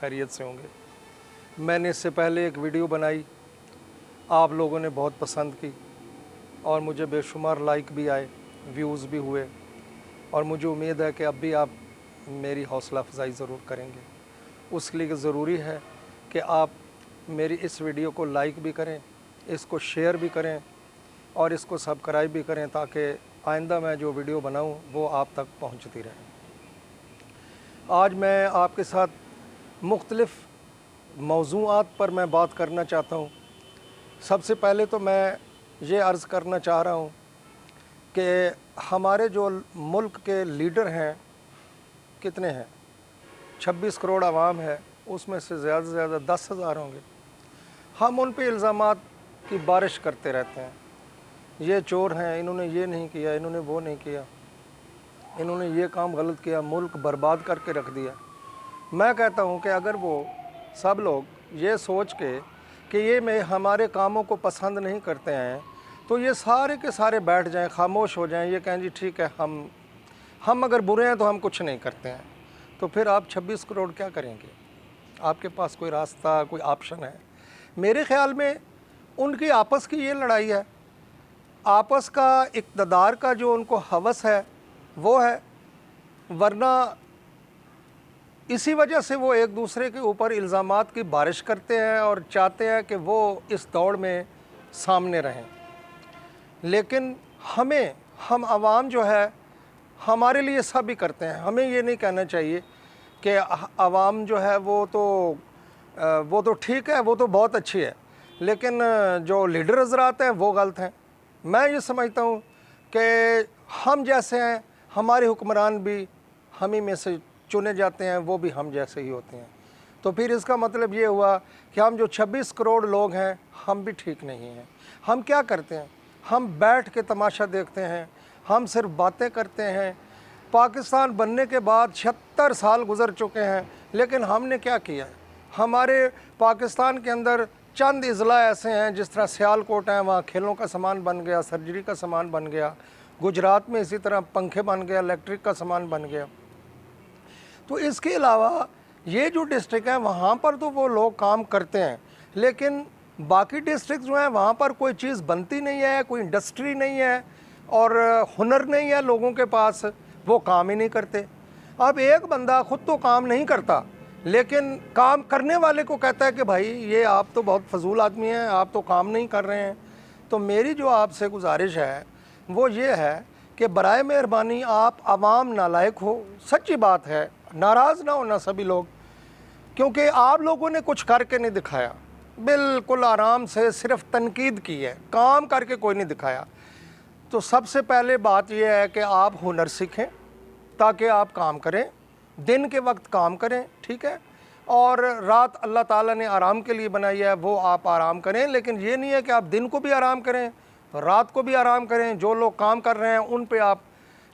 खैरियत से होंगे। मैंने इससे पहले एक वीडियो बनाई, आप लोगों ने बहुत पसंद की और मुझे बेशुमार लाइक भी आए, व्यूज़ भी हुए, और मुझे उम्मीद है कि अब भी आप मेरी हौसला अफजाई ज़रूर करेंगे। उसके लिए ज़रूरी है कि आप मेरी इस वीडियो को लाइक भी करें, इसको शेयर भी करें और इसको सब्सक्राइब भी करें, ताकि आइंदा मैं जो वीडियो बनाऊं वो आप तक पहुंचती रहे। आज मैं आपके साथ मुख्तलिफ़ मौज़ूआत पर मैं बात करना चाहता हूं। सबसे पहले तो मैं ये अर्ज़ करना चाह रहा हूं कि हमारे जो मुल्क के लीडर हैं, कितने हैं, 26 करोड़ आवाम है, उसमें से ज़्यादा से ज़्यादा 10,000 होंगे। हम उन पे इल्ज़ामात की बारिश करते रहते हैं, ये चोर हैं, इन्होंने ये नहीं किया, इन्होंने वो नहीं किया, इन्होंने ये काम गलत किया, मुल्क बर्बाद करके रख दिया। मैं कहता हूँ कि अगर वो सब लोग ये सोच कि ये में हमारे कामों को पसंद नहीं करते हैं, तो ये सारे के सारे बैठ जाएं, खामोश हो जाएं, ये कहें जी ठीक है, हम अगर बुरे हैं तो हम कुछ नहीं करते हैं। तो फिर आप 26 करोड़ क्या करेंगे? आपके पास कोई रास्ता, कोई ऑप्शन है? मेरे ख़्याल में उनकी आपस की ये लड़ाई है, आपस का इक़्तिदार का जो उनको हवस है वो है, वरना इसी वजह से वो एक दूसरे के ऊपर इल्ज़ामात की बारिश करते हैं और चाहते हैं कि वो इस दौड़ में सामने रहें। लेकिन हम आवाम जो है, हमारे लिए सब ही करते हैं। हमें ये नहीं कहना चाहिए कि आवाम जो है वो तो ठीक है, वो तो बहुत अच्छी है, लेकिन जो लीडर हज़रात हैं वो गलत हैं। मैं ये समझता हूँ कि हम जैसे हैं, हमारे हुक्मरान भी हम ही में से चुने जाते हैं, वो भी हम जैसे ही होते हैं। तो फिर इसका मतलब ये हुआ कि हम जो 26 करोड़ लोग हैं, हम भी ठीक नहीं हैं। हम क्या करते हैं? हम बैठ के तमाशा देखते हैं, हम सिर्फ बातें करते हैं। पाकिस्तान बनने के बाद 76 साल गुज़र चुके हैं, लेकिन हमने क्या किया है? हमारे पाकिस्तान के अंदर चंद अज़ला ऐसे हैं, जिस तरह सियालकोट है, वहाँ खेलों का सामान बन गया, सर्जरी का सामान बन गया। गुजरात में इसी तरह पंखे बन गया, इलेक्ट्रिक का सामान बन गया। तो इसके अलावा ये जो डिस्ट्रिक्ट है, वहाँ पर तो वो लोग काम करते हैं, लेकिन बाकी डिस्ट्रिक्ट जो हैं वहाँ पर कोई चीज़ बनती नहीं है, कोई इंडस्ट्री नहीं है और हुनर नहीं है लोगों के पास, वो काम ही नहीं करते। अब एक बंदा खुद तो काम नहीं करता, लेकिन काम करने वाले को कहता है कि भाई ये आप तो बहुत फजूल आदमी हैं, आप तो काम नहीं कर रहे हैं। तो मेरी जो आपसे गुजारिश है वो ये है कि बराए मेहरबानी आप आवाम नालायक हो, सच्ची बात है, नाराज़ ना होना सभी लोग, क्योंकि आप लोगों ने कुछ करके नहीं दिखाया, बिल्कुल आराम से सिर्फ तनकीद की है, काम करके कोई नहीं दिखाया। तो सबसे पहले बात यह है कि आप हुनर सीखें ताकि आप काम करें, दिन के वक्त काम करें, ठीक है, और रात अल्लाह ताला ने आराम के लिए बनाई है, वो आप आराम करें। लेकिन ये नहीं है कि आप दिन को भी आराम करें, रात को भी आराम करें। जो लोग काम कर रहे हैं उन पे आप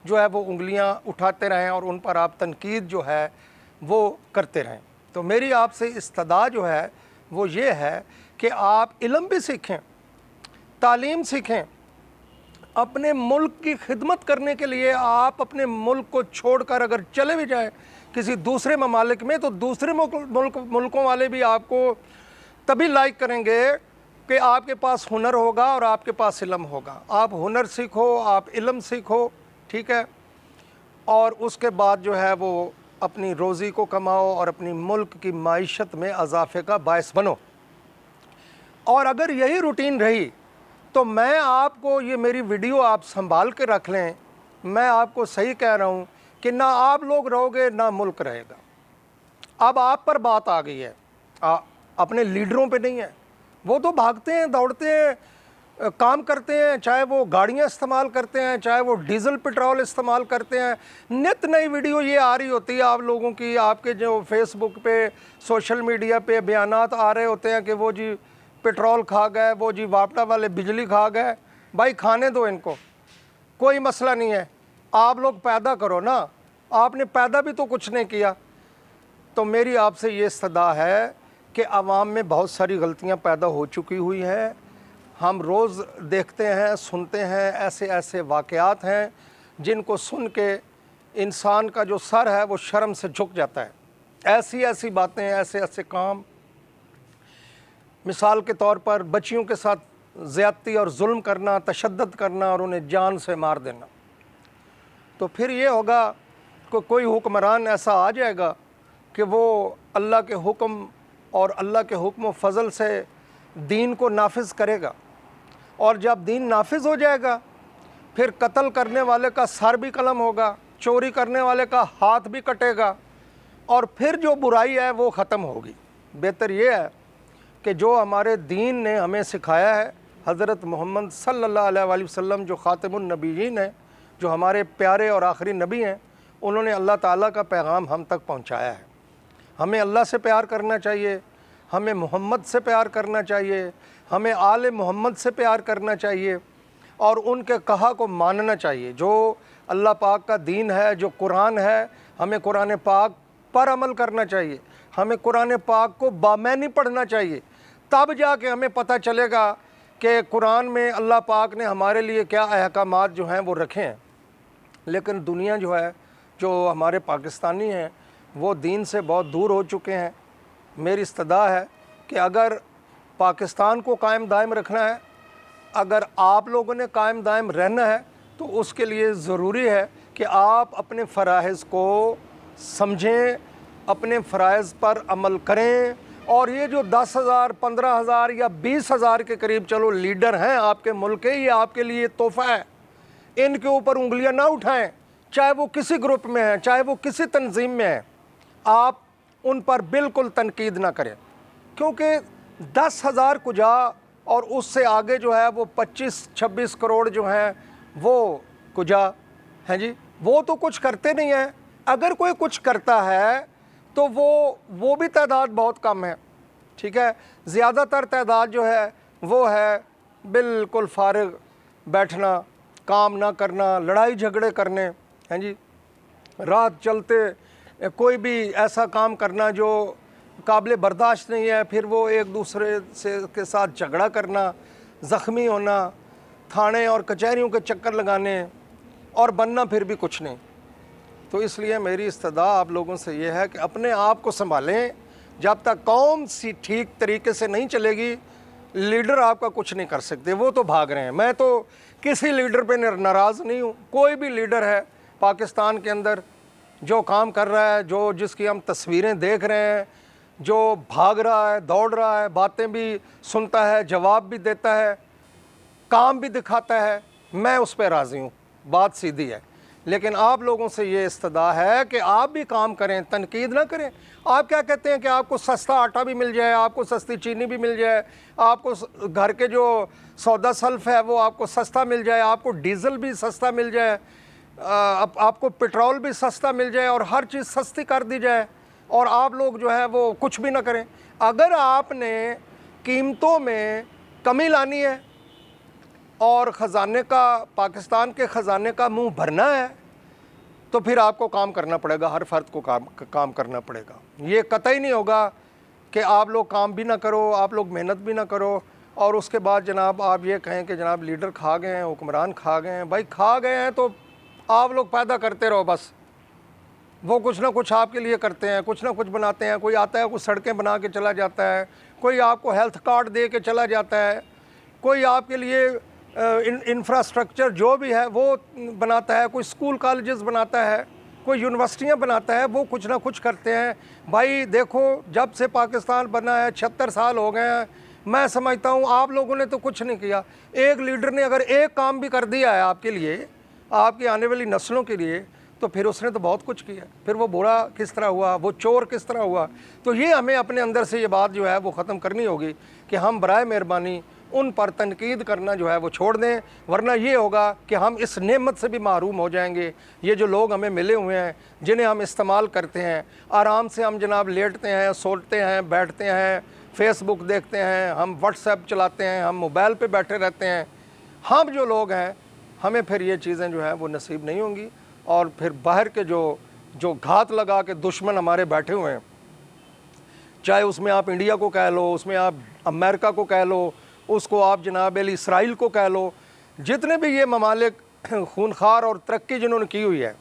जो है वो उंगलियां उठाते रहें और उन पर आप तनकीद जो है वो करते रहें। तो मेरी आपसे इस्तदा जो है वो ये है कि आप इल्म भी सीखें, तालीम सीखें। अपने मुल्क की खिदमत करने के लिए आप अपने मुल्क को छोड़कर अगर चले भी जाएं किसी दूसरे ममालिक में, तो दूसरे मुल्कों वाले भी आपको तभी लाइक करेंगे कि आपके पास हुनर होगा और आपके पास इल्म होगा। आप हुनर सीखो, आप इल्म सीखो, ठीक है, और उसके बाद जो है वो अपनी रोज़ी को कमाओ और अपनी मुल्क की माइशत में इजाफे का बायस बनो। और अगर यही रूटीन रही तो मैं आपको, ये मेरी वीडियो आप संभाल के रख लें, मैं आपको सही कह रहा हूँ कि ना आप लोग रहोगे ना मुल्क रहेगा। अब आप पर बात आ गई है, अपने लीडरों पे नहीं है। वो तो भागते हैं, दौड़ते हैं, काम करते हैं, चाहे वो गाड़ियाँ इस्तेमाल करते हैं, चाहे वो डीज़ल पेट्रोल इस्तेमाल करते हैं। नित नई वीडियो ये आ रही होती है आप लोगों की, आपके जो फेसबुक पे, सोशल मीडिया पे बयानात आ रहे होते हैं कि वो जी पेट्रोल खा गए, वो जी वापडा वाले बिजली खा गए। भाई खाने दो इनको, कोई मसला नहीं है, आप लोग पैदा करो ना, आपने पैदा भी तो कुछ नहीं किया। तो मेरी आपसे ये सदा है कि आवाम में बहुत सारी गलतियाँ पैदा हो चुकी हुई हैं। हम रोज़ देखते हैं, सुनते हैं, ऐसे ऐसे वाक़यात हैं जिनको सुन के इंसान का जो सर है वो शर्म से झुक जाता है। ऐसी ऐसी बातें, ऐसे ऐसे काम, मिसाल के तौर पर बच्चियों के साथ ज़्यादती और जुल्म करना, तशद्दुद करना और उन्हें जान से मार देना। तो फिर ये होगा कि कोई हुक्मरान ऐसा आ जाएगा कि वो अल्लाह के हुक्म और अल्लाह के हुक्म व फ़ज़ल से दीन को नाफिज करेगा, और जब दीन नाफिज हो जाएगा फिर कत्ल करने वाले का सर भी कलम होगा, चोरी करने वाले का हाथ भी कटेगा, और फिर जो बुराई है वो ख़त्म होगी। बेहतर ये है कि जो हमारे दीन ने हमें सिखाया है, हज़रत मोहम्मद सल्लल्लाहु अलैहि वसल्लम जो ख़ातिमुन नबीयीन हैं, जो हमारे प्यारे और आखिरी नबी हैं, उन्होंने अल्लाह ताला का पैगाम हम तक पहुंचाया है। हमें अल्लाह से प्यार करना चाहिए, हमें मोहम्मद से प्यार करना चाहिए, हमें आले मोहम्मद से प्यार करना चाहिए और उनके कहा को मानना चाहिए। जो अल्लाह पाक का दीन है, जो कुरान है, हमें कुरान पाक पर अमल करना चाहिए, हमें कुरान पाक को बामैनी पढ़ना चाहिए। तब जाके हमें पता चलेगा कि कुरान में अल्लाह पाक ने हमारे लिए क्या अहकामात जो हैं वो रखे हैं। लेकिन दुनिया जो है, जो हमारे पाकिस्तानी हैं, वो दीन से बहुत दूर हो चुके हैं। मेरी इस्तदा है कि अगर पाकिस्तान को कायम दायम रखना है, अगर आप लोगों ने कायम दायम रहना है, तो उसके लिए ज़रूरी है कि आप अपने फ़राइज़ को समझें, अपने फ़राइज़ पर अमल करें। और ये जो 10,000, 15,000 या 20,000 के करीब चलो लीडर हैं आपके मुल्क के, ये आपके लिए तोहफ़ा है। इनके ऊपर उंगलियां ना उठाएं, चाहे वो किसी ग्रुप में है, चाहे वो किसी तंजीम में है। आप उन पर बिल्कुल तनकीद ना करें, क्योंकि 10,000 कुजा और उससे आगे जो है वो 25-26 करोड़ जो हैं वो कुजा हैं जी, वो तो कुछ करते नहीं हैं। अगर कोई कुछ करता है तो वो भी तादाद बहुत कम है, ठीक है। ज़्यादातर तादाद जो है वो है बिल्कुल फारिग बैठना, काम ना करना, लड़ाई झगड़े करने, हैं जी, रात चलते कोई भी ऐसा काम करना जो काबिल बर्दाश्त नहीं है, फिर वो एक दूसरे से के साथ झगड़ा करना, ज़ख्मी होना, थाने और कचहरियों के चक्कर लगाने, और बनना फिर भी कुछ नहीं। तो इसलिए मेरी इस्तदा आप लोगों से ये है कि अपने आप को संभालें। जब तक कौम सी ठीक तरीके से नहीं चलेगी, लीडर आपका कुछ नहीं कर सकते, वो तो भाग रहे हैं। मैं तो किसी लीडर पे नाराज़ नहीं हूँ। कोई भी लीडर है पाकिस्तान के अंदर जो काम कर रहा है, जो जिसकी हम तस्वीरें देख रहे हैं, जो भाग रहा है, दौड़ रहा है, बातें भी सुनता है, जवाब भी देता है, काम भी दिखाता है, मैं उस पर राज़ी हूँ। बात सीधी है। लेकिन आप लोगों से ये इस्तदा है कि आप भी काम करें, तनकीद ना करें। आप क्या कहते हैं कि आपको सस्ता आटा भी मिल जाए, आपको सस्ती चीनी भी मिल जाए, आपको घर के जो सौदा सल्फ है वो आपको सस्ता मिल जाए, आपको डीज़ल भी सस्ता मिल जाए, आपको पेट्रोल भी सस्ता मिल जाए और हर चीज़ सस्ती कर दी जाए, और आप लोग जो है वो कुछ भी ना करें। अगर आपने कीमतों में कमी लानी है और ख़जाने का, पाकिस्तान के ख़जाने का मुंह भरना है, तो फिर आपको काम करना पड़ेगा, हर फर्द को काम करना पड़ेगा। ये कतई नहीं होगा कि आप लोग काम भी ना करो, आप लोग मेहनत भी ना करो, और उसके बाद जनाब आप ये कहें कि जनाब लीडर खा गए हैं, हुक्मरान खा गए हैं। भाई खा गए हैं तो आप लोग पैदा करते रहो बस। वो कुछ ना कुछ आपके लिए करते हैं, कुछ ना कुछ बनाते हैं। कोई आता है, कुछ सड़कें बना के चला जाता है, कोई आपको हेल्थ कार्ड दे के चला जाता है, कोई आपके लिए इंफ्रास्ट्रक्चर जो भी है वो बनाता है, कोई स्कूल कॉलेजेस बनाता है, कोई यूनिवर्सिटियां बनाता है, वो कुछ ना कुछ करते हैं। भाई देखो, जब से पाकिस्तान बना है 76 साल हो गए हैं। मैं समझता हूँ आप लोगों ने तो कुछ नहीं किया। एक लीडर ने अगर एक काम भी कर दिया है आपके लिए, आपकी आने वाली नस्लों के लिए, तो फिर उसने तो बहुत कुछ किया। फिर वो बुरा किस तरह हुआ, वो चोर किस तरह हुआ। तो ये हमें अपने अंदर से ये बात जो है वो ख़त्म करनी होगी कि हम बराए मेहरबानी उन पर तनकीद करना जो है वो छोड़ दें, वरना ये होगा कि हम इस नेमत से भी महरूम हो जाएंगे। ये जो लोग हमें मिले हुए हैं, जिन्हें हम इस्तेमाल करते हैं, आराम से हम जनाब लेटते हैं, सोते हैं, बैठते हैं, फेसबुक देखते हैं, हम व्हाट्सएप चलाते हैं, हम मोबाइल पे बैठे रहते हैं। हम जो लोग हैं, हमें फिर ये चीज़ें जो है वो नसीब नहीं होंगी। और फिर बाहर के जो घात लगा के दुश्मन हमारे बैठे हुए हैं, चाहे उसमें आप इंडिया को कह लो, उसमें आप अमेरिका को कह लो, उसको आप जनाब इसराइल को कह लो, जितने भी ये ममालिक खूनखार और तरक्की जिन्होंने की हुई है,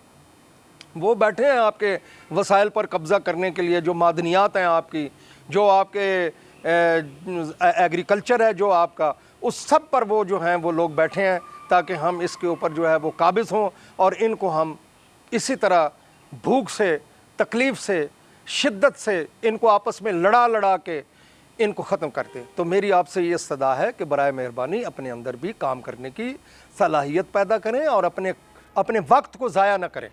वो बैठे हैं आपके वसाइल पर कब्ज़ा करने के लिए, जो मादनियात हैं आपकी, जो आपके एग्रीकल्चर है जो आपका, उस सब पर वो जो हैं वो लोग बैठे हैं ताकि हम इसके ऊपर जो है वो काबिज़ हों और इनको हम इसी तरह भूख से, तकलीफ़ से, शिद्दत से इनको आपस में लड़ा लड़ा के इनको ख़त्म करते। तो मेरी आपसे ये सदा है कि बराए मेहरबानी अपने अंदर भी काम करने की सलाहियत पैदा करें और अपने वक्त को ज़ाया ना करें।